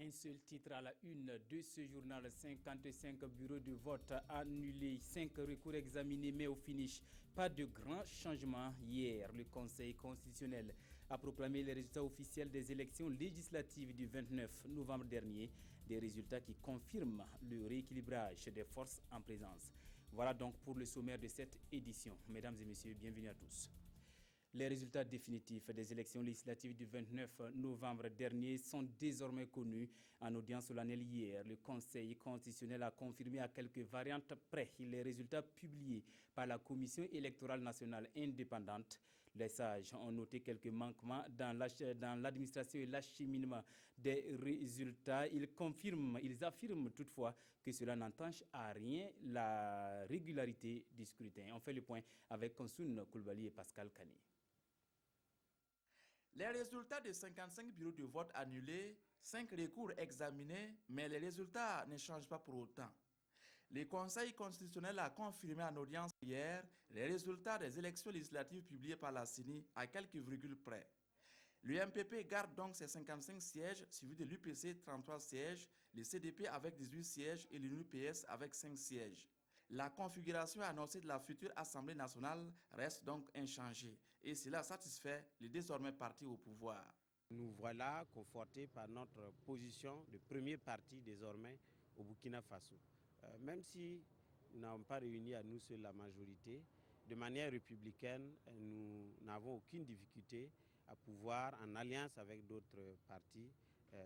Un seul titre à la une de ce journal, 55 bureaux de vote annulés, 5 recours examinés mais au finish, pas de grands changements. Hier, le Conseil constitutionnel a proclamé les résultats officiels des élections législatives du 29 novembre dernier, des résultats qui confirment le rééquilibrage des forces en présence. Voilà donc pour le sommaire de cette édition. Mesdames et messieurs, bienvenue à tous. Les résultats définitifs des élections législatives du 29 novembre dernier sont désormais connus. En audience solennelle hier, le Conseil constitutionnel a confirmé à quelques variantes près les résultats publiés par la Commission électorale nationale indépendante. Les sages ont noté quelques manquements dans l'administration et l'acheminement des résultats. Ils affirment toutefois que cela n'entache à rien la régularité du scrutin. On fait le point avec Konsoun Koulibaly et Pascal Kani. Les résultats de 55 bureaux de vote annulés, 5 recours examinés, mais les résultats ne changent pas pour autant. Le Conseil constitutionnel a confirmé en audience hier les résultats des élections législatives publiées par la CENI à quelques virgules près. Le MPP garde donc ses 55 sièges, suivi de l'UPC 33 sièges, le CDP avec 18 sièges et l'UNUPS avec 5 sièges. La configuration annoncée de la future Assemblée nationale reste donc inchangée et cela satisfait les désormais partis au pouvoir. Nous voilà confortés par notre position de premier parti désormais au Burkina Faso. Même si nous n'avons pas réuni à nous seuls la majorité, de manière républicaine, nous n'avons aucune difficulté à pouvoir, en alliance avec d'autres partis,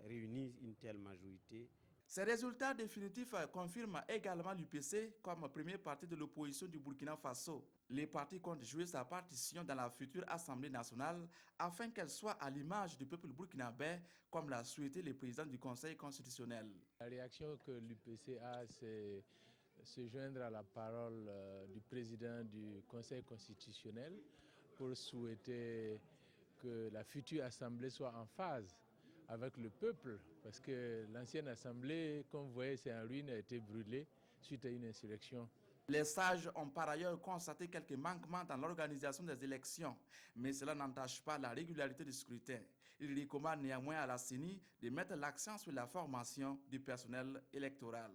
réunir une telle majorité. Ces résultats définitifs confirment également l'UPC comme premier parti de l'opposition du Burkina Faso. Les partis comptent jouer sa partition dans la future Assemblée nationale afin qu'elle soit à l'image du peuple burkinabé, comme l'a souhaité le président du Conseil constitutionnel. La réaction que l'UPC a, c'est se joindre à la parole du président du Conseil constitutionnel pour souhaiter que la future Assemblée soit en phase avec le peuple, parce que l'ancienne Assemblée, comme vous voyez, c'est en ruine, a été brûlée suite à une insurrection. Les sages ont par ailleurs constaté quelques manquements dans l'organisation des élections, mais cela n'entache pas la régularité du scrutin. Ils recommandent néanmoins à la CENI de mettre l'accent sur la formation du personnel électoral.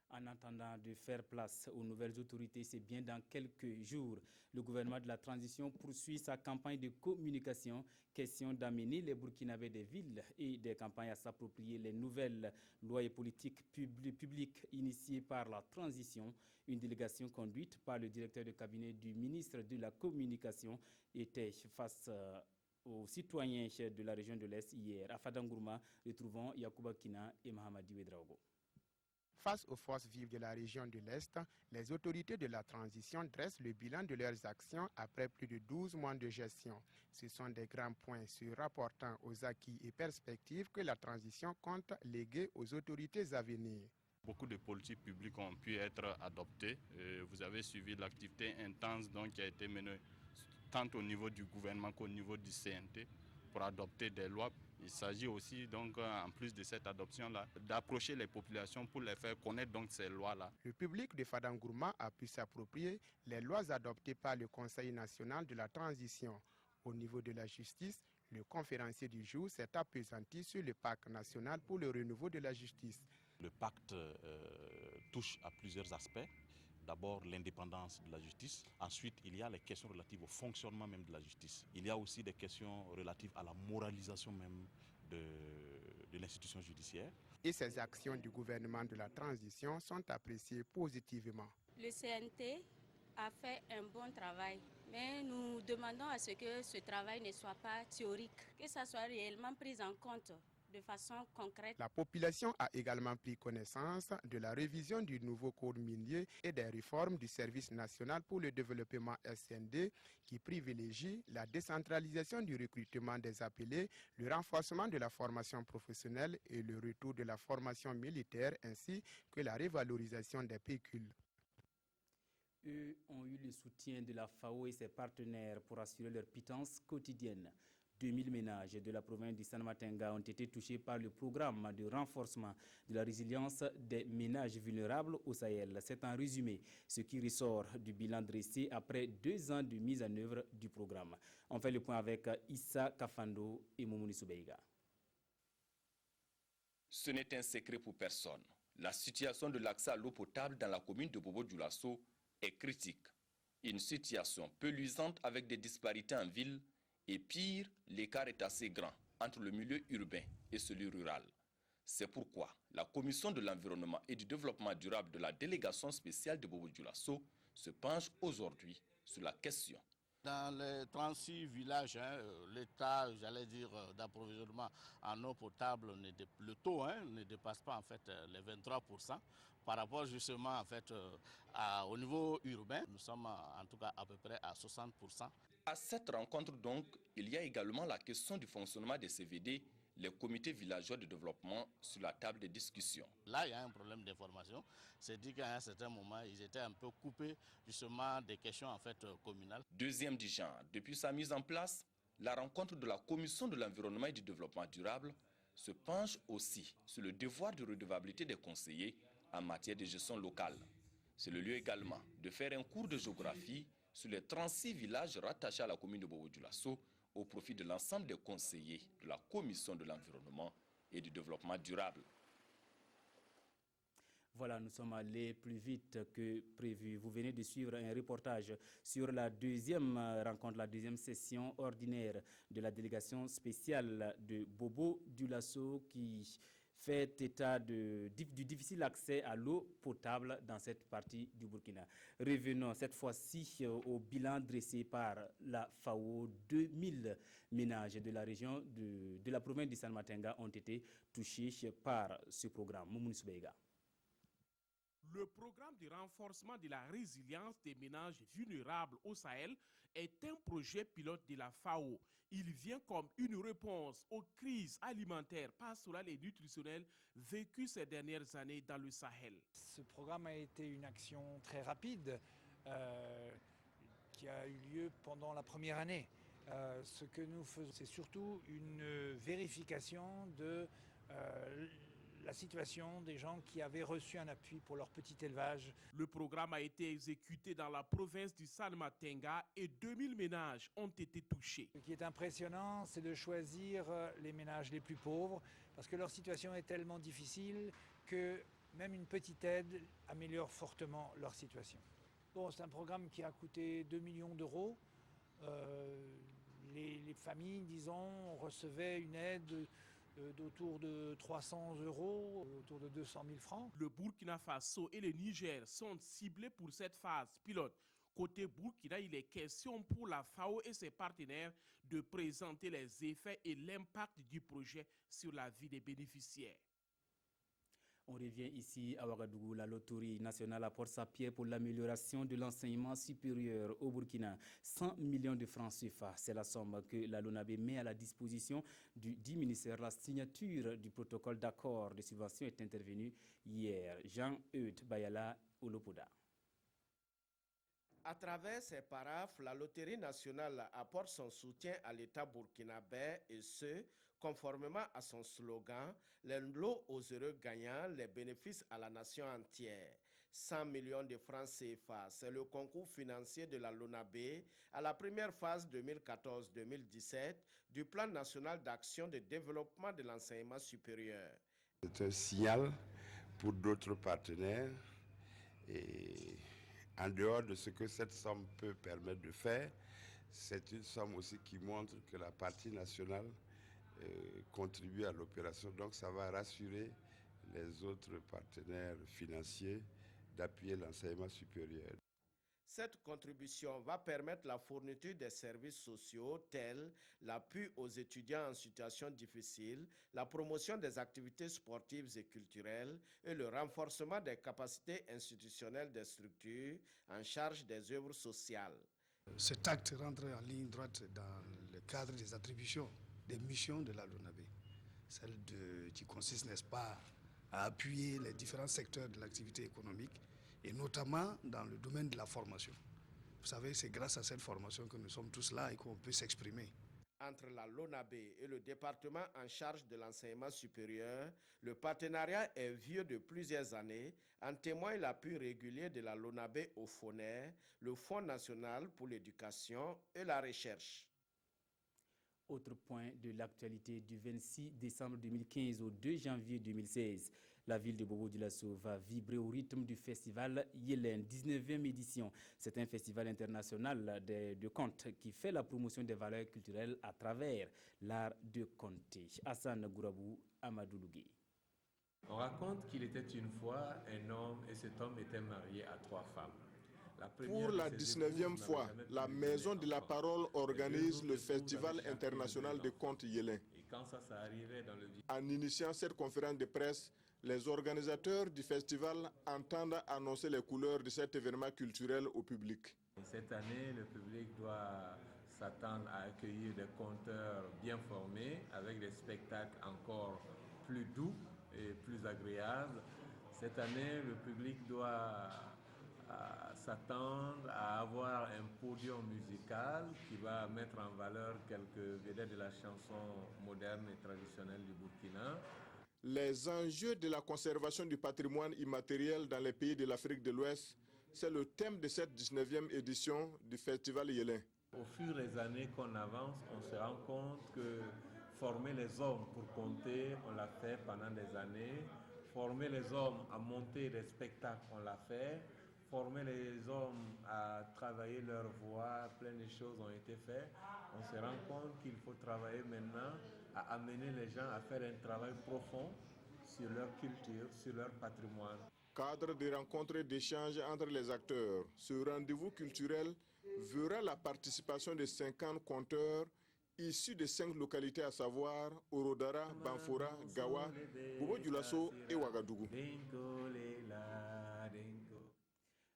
En attendant de faire place aux nouvelles autorités, c'est bien dans quelques jours. Le gouvernement de la transition poursuit sa campagne de communication. Question d'amener les Burkinabés des villes et des campagnes à s'approprier les nouvelles lois et politiques publiques initiées par la transition. Une délégation conduite par le directeur de cabinet du ministre de la Communication était face aux citoyens de la région de l'Est hier. À Fadangourma, retrouvons Yacouba Kina et Mahamadi Ouedraogo. Face aux forces vives de la région de l'Est, les autorités de la transition dressent le bilan de leurs actions après plus de 12 mois de gestion. Ce sont des grands points se rapportant aux acquis et perspectives que la transition compte léguer aux autorités à venir. Beaucoup de politiques publiques ont pu être adoptées. Vous avez suivi l'activité intense qui a été menée tant au niveau du gouvernement qu'au niveau du CNT pour adopter des lois. Il s'agit aussi, donc, en plus de cette adoption-là, d'approcher les populations pour les faire connaître ces lois-là. Le public de Fadangourma a pu s'approprier les lois adoptées par le Conseil national de la transition. Au niveau de la justice, le conférencier du jour s'est appesanti sur le pacte national pour le renouveau de la justice. Le pacte touche à plusieurs aspects. D'abord l'indépendance de la justice, ensuite il y a les questions relatives au fonctionnement même de la justice. Il y a aussi des questions relatives à la moralisation même de l'institution judiciaire. Et ces actions du gouvernement de la transition sont appréciées positivement. Le CNT a fait un bon travail, mais nous demandons à ce que ce travail ne soit pas théorique, que ça soit réellement pris en compte de façon concrète. La population a également pris connaissance de la révision du nouveau code minier et des réformes du service national pour le développement SND qui privilégie la décentralisation du recrutement des appelés, le renforcement de la formation professionnelle et le retour de la formation militaire ainsi que la révalorisation des pécules. Eux ont eu le soutien de la FAO et ses partenaires pour assurer leur pitance quotidienne. 2000 ménages de la province du San-Matenga ont été touchés par le programme de renforcement de la résilience des ménages vulnérables au Sahel. C'est en résumé ce qui ressort du bilan dressé après 2 ans de mise en œuvre du programme. On fait le point avec Issa Kafando et Moumouni Soubeiga. Ce n'est un secret pour personne. La situation de l'accès à l'eau potable dans la commune de Bobo-Dioulasso est critique. Une situation peu luisante avec des disparités en ville et pire, l'écart est assez grand entre le milieu urbain et celui rural. C'est pourquoi la Commission de l'environnement et du développement durable de la délégation spéciale de Bobo-Dioulasso se penche aujourd'hui sur la question. Dans les 36 villages, l'état, d'approvisionnement en eau potable, le taux ne dépasse pas en fait les 23%. Par rapport justement en fait au niveau urbain, nous sommes en tout cas à peu près à 60%. À cette rencontre donc, il y a également la question du fonctionnement des CVD, les comités villageois de développement, sur la table de discussion. Là, il y a un problème d'information. C'est dit qu'à un certain moment, ils étaient un peu coupés justement des questions en fait communales. Deuxième du genre, depuis sa mise en place, la rencontre de la Commission de l'environnement et du développement durable se penche aussi sur le devoir de redevabilité des conseillers en matière de gestion locale. C'est le lieu également de faire un cours de géographie sur les 36 villages rattachés à la commune de Bobo-Dioulasso au profit de l'ensemble des conseillers de la Commission de l'environnement et du développement durable. Voilà, nous sommes allés plus vite que prévu. Vous venez de suivre un reportage sur la deuxième rencontre, la deuxième session ordinaire de la délégation spéciale de Bobo-Dioulasso qui fait état du difficile accès à l'eau potable dans cette partie du Burkina. Revenons cette fois-ci au bilan dressé par la FAO. 2000 ménages de la région de la province du Salmatenga ont été touchés par ce programme. Moumouni Soubeiga. Le programme de renforcement de la résilience des ménages vulnérables au Sahel est un projet pilote de la FAO. Il vient comme une réponse aux crises alimentaires, pastorales et nutritionnelles vécues ces dernières années dans le Sahel. Ce programme a été une action très rapide qui a eu lieu pendant la première année. Ce que nous faisons, c'est surtout une vérification de la situation des gens qui avaient reçu un appui pour leur petit élevage. Le programme a été exécuté dans la province du Salmatenga et 2000 ménages ont été touchés. Ce qui est impressionnant, c'est de choisir les ménages les plus pauvres parce que leur situation est tellement difficile que même une petite aide améliore fortement leur situation. Bon, c'est un programme qui a coûté 2 millions d'euros. Les familles, disons, recevaient une aide d'autour de 300 euros, autour de 200 000 francs. Le Burkina Faso et le Niger sont ciblés pour cette phase pilote. Côté Burkina, il est question pour la FAO et ses partenaires de présenter les effets et l'impact du projet sur la vie des bénéficiaires. On revient ici à Ouagadougou. La loterie nationale apporte sa pierre pour l'amélioration de l'enseignement supérieur au Burkina. 100 millions de francs CFA, c'est la somme que la LONABE met à la disposition du dit ministère. La signature du protocole d'accord de subvention est intervenue hier. Jean-Eudes Bayala Olopoda. À travers ces paraphes, la loterie nationale apporte son soutien à l'État burkinabé et ce, conformément à son slogan, les lots aux heureux gagnants, les bénéfices à la nation entière. 100 millions de francs CFA, c'est le concours financier de la LONABE à la première phase 2014-2017 du plan national d'action de développement de l'enseignement supérieur. C'est un signal pour d'autres partenaires et en dehors de ce que cette somme peut permettre de faire, c'est une somme aussi qui montre que la partie nationale contribue à l'opération. Donc ça va rassurer les autres partenaires financiers d'appuyer l'enseignement supérieur. Cette contribution va permettre la fourniture des services sociaux tels l'appui aux étudiants en situation difficile, la promotion des activités sportives et culturelles et le renforcement des capacités institutionnelles des structures en charge des œuvres sociales. Cet acte rentre en ligne droite dans le cadre des attributions des missions de la LONABE, celle qui consiste, n'est-ce pas, à appuyer les différents secteurs de l'activité économique et notamment dans le domaine de la formation. Vous savez, c'est grâce à cette formation que nous sommes tous là et qu'on peut s'exprimer. Entre la LONABE et le département en charge de l'enseignement supérieur, le partenariat est vieux de plusieurs années. En témoigne l'appui régulier de la LONABE au FONER, le Fonds national pour l'éducation et la recherche. Autre point de l'actualité du 26 décembre 2015 au 2 janvier 2016. La ville de Bobo-Dioulasso va vibrer au rythme du festival Yelen, 19e édition. C'est un festival international de contes qui fait la promotion des valeurs culturelles à travers l'art de conter. Hassan Gourabou, Amadou Lougué. On raconte qu'il était une fois un homme et cet homme était marié à 3 femmes. Pour la 19e fois, la Maison de la Parole organise le Festival international de contes Yelen. En initiant cette conférence de presse, les organisateurs du festival entendent annoncer les couleurs de cet événement culturel au public. Cette année, le public doit s'attendre à accueillir des conteurs bien formés avec des spectacles encore plus doux et plus agréables. Cette année, le public doit s'attendre à avoir un podium musical qui va mettre en valeur quelques vedettes de la chanson moderne et traditionnelle du Burkina. Les enjeux de la conservation du patrimoine immatériel dans les pays de l'Afrique de l'Ouest, c'est le thème de cette 19e édition du Festival Yelen. Au fur des années qu'on avance, on se rend compte que former les hommes pour compter, on l'a fait pendant des années. Former les hommes à monter des spectacles, on l'a fait. Former les hommes à travailler leur voix, plein de choses ont été faites. On se rend compte qu'il faut travailler maintenant à amener les gens à faire un travail profond sur leur culture, sur leur patrimoine. Cadre de rencontres et d'échanges entre les acteurs, ce rendez-vous culturel verra la participation de 50 conteurs issus de 5 localités, à savoir Orodara, Banfora, Gawa, Bobo-Dioulasso et Ouagadougou.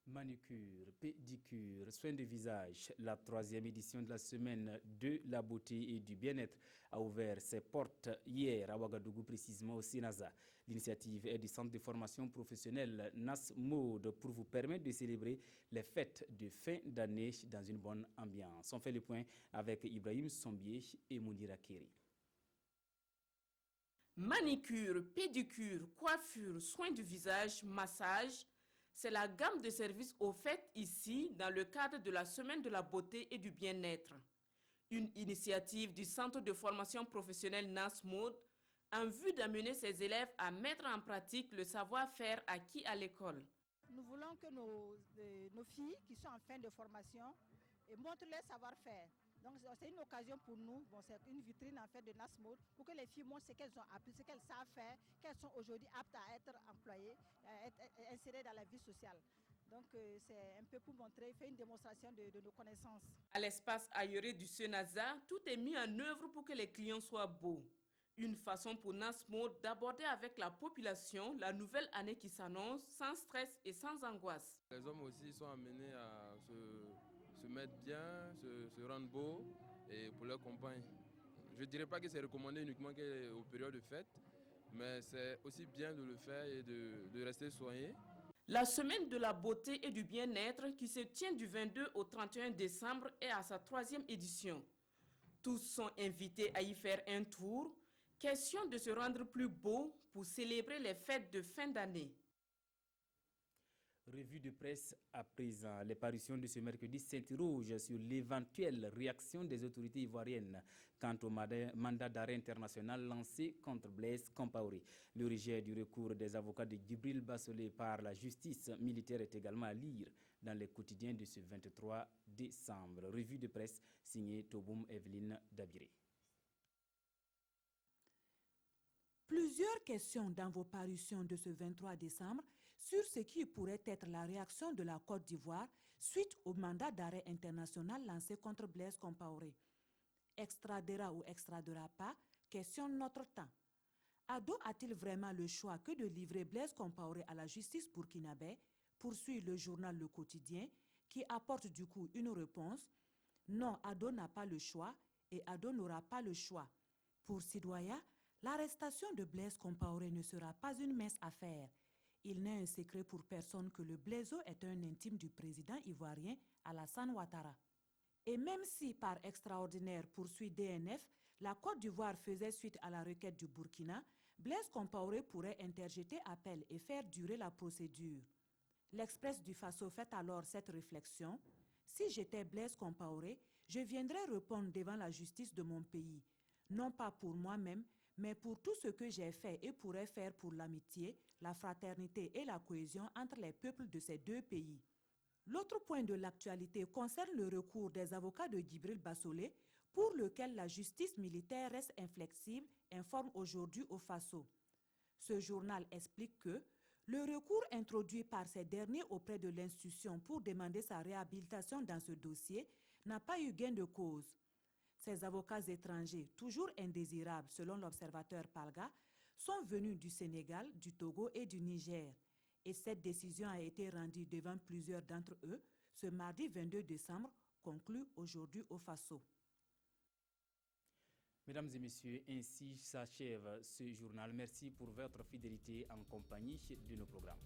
Manucure, pédicure, soins de visage. La 3e édition de la semaine de la beauté et du bien-être a ouvert ses portes hier à Ouagadougou, précisément au Sinaza. L'initiative est du centre de formation professionnelle NAS Mode pour vous permettre de célébrer les fêtes de fin d'année dans une bonne ambiance. On fait le point avec Ibrahim Sombier et Mounira Keri. Manicure, pédicure, coiffure, soins du visage, massage. C'est la gamme de services offerts ici dans le cadre de la Semaine de la beauté et du bien-être. Une initiative du Centre de formation professionnelle NAS Mode en vue d'amener ses élèves à mettre en pratique le savoir-faire acquis à l'école. Nous voulons que nos filles qui sont en fin de formation montrent leur savoir-faire. Donc c'est une occasion pour nous, c'est une vitrine en fait de NAS Mode pour que les filles montrent ce qu'elles ont appris, ce qu'elles savent faire, qu'elles sont aujourd'hui aptes à être employées, à être insérées dans la vie sociale. Donc c'est un peu pour montrer, faire une démonstration de nos connaissances. À l'espace aéré du Senaza, tout est mis en œuvre pour que les clients soient beaux. Une façon pour NAS Mode d'aborder avec la population la nouvelle année qui s'annonce sans stress et sans angoisse. Les hommes aussi sont amenés à se mettre bien, se rendre beaux et pour leurs compagnes. Je ne dirais pas que c'est recommandé uniquement aux périodes de fête, mais c'est aussi bien de le faire et de rester soigné. La semaine de la beauté et du bien-être qui se tient du 22 au 31 décembre est à sa 3e édition. Tous sont invités à y faire un tour. Question de se rendre plus beau pour célébrer les fêtes de fin d'année. Revue de presse à présent. Les parutions de ce mercredi s'interrogent sur l'éventuelle réaction des autorités ivoiriennes quant au mandat d'arrêt international lancé contre Blaise Compaoré. Le rejet du recours des avocats de Djibril Bassolé par la justice militaire est également à lire dans les quotidiens de ce 23 décembre. Revue de presse signée Toboum Evelyne Dabiré. Plusieurs questions dans vos parutions de ce 23 décembre sur ce qui pourrait être la réaction de la Côte d'Ivoire suite au mandat d'arrêt international lancé contre Blaise Compaoré. Extradera ou extradera pas, questionne notre temps. Ado a-t-il vraiment le choix que de livrer Blaise Compaoré à la justice burkinabé, poursuit le journal Le Quotidien, qui apporte du coup une réponse. Non, Ado n'a pas le choix et Ado n'aura pas le choix. Pour Sidoya, l'arrestation de Blaise Compaoré ne sera pas une mince affaire. Il n'est un secret pour personne que le Blaiseau est un intime du président ivoirien Alassane Ouattara. Et même si, par extraordinaire, poursuit DNF, la Côte d'Ivoire faisait suite à la requête du Burkina, Blaise Compaoré pourrait interjeter appel et faire durer la procédure. L'Express du Faso fait alors cette réflexion. Si j'étais Blaise Compaoré, je viendrai répondre devant la justice de mon pays, non pas pour moi-même, mais pour tout ce que j'ai fait et pourrais faire pour l'amitié, la fraternité et la cohésion entre les peuples de ces deux pays. L'autre point de l'actualité concerne le recours des avocats de Djibril Bassolé, pour lequel la justice militaire reste inflexible, informe aujourd'hui au Faso. Ce journal explique que le recours introduit par ces derniers auprès de l'institution pour demander sa réhabilitation dans ce dossier n'a pas eu gain de cause. Ces avocats étrangers, toujours indésirables selon l'observateur Palga, sont venus du Sénégal, du Togo et du Niger. Et cette décision a été rendue devant plusieurs d'entre eux ce mardi 22 décembre, conclut aujourd'hui au Faso. Mesdames et messieurs, ainsi s'achève ce journal. Merci pour votre fidélité en compagnie de nos programmes.